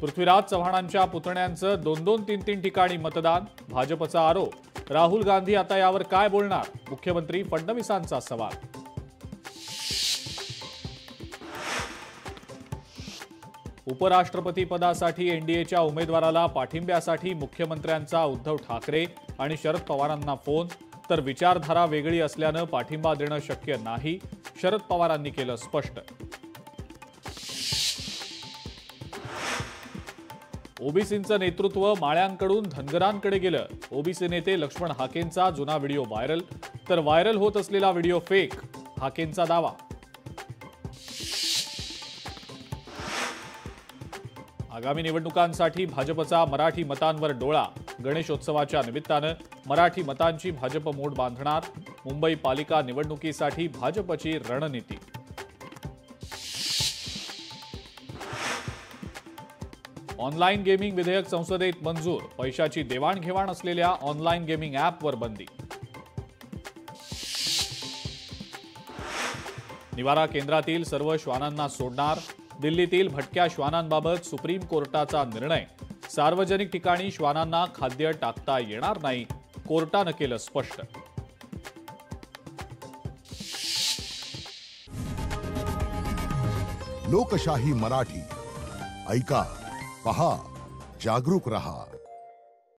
पृथ्वीराज चव्हाणांच्या पुतण्यांचं 2-2, 3-3 ठिकाणी मतदान. भाजपचा आरोप. राहुल गांधी आता यावर काय बोलणार? मुख्यमंत्री फडणवीसांचा सवाल. उपराष्ट्रपती पदासाठी एनडीएच्या उमेदवाराला पाठिंब्यासाठी मुख्यमंत्र्यांचा उद्धव ठाकरे आणि शरद पवारांना फोन. तर विचारधारा वेगळी असल्यानं पाठिंबा देणं शक्य नाही, शरद पवारांनी केलं स्पष्ट. ओबीसींचं नेतृत्व माळ्यांकडून धनगरांकडे गेलं. ओबीसी नेते लक्ष्मण हाकेंचा जुना व्हिडिओ व्हायरल. तर व्हायरल होत असलेला व्हिडिओ फेक, हाकेंचा दावा. आगामी निवडणुकांसाठी भाजपचा मराठी मतांवर डोळा. गणेशोत्सवाच्या निमित्तानं मराठी मतांची भाजप मोड बांधणार. मुंबई पालिका निवडणुकीसाठी भाजपची रणनीती. ऑनलाईन गेमिंग विधेयक संसदेत मंजूर. पैशाची देवाणघेवाण असलेल्या ऑनलाईन गेमिंग ॲपवर बंदी. निवारा केंद्रातील सर्व श्वानांना सोडणार. दिल्लीतील भटक्या श्वानांबाबत सुप्रीम कोर्टाचा निर्णय. सार्वजनिक ठिकाणी श्वानांना खाद्य टाकता येणार नाही, कोर्टानं केलं स्पष्ट. लोकशाही मराठी ऐका, पहा, जागरूक रहा.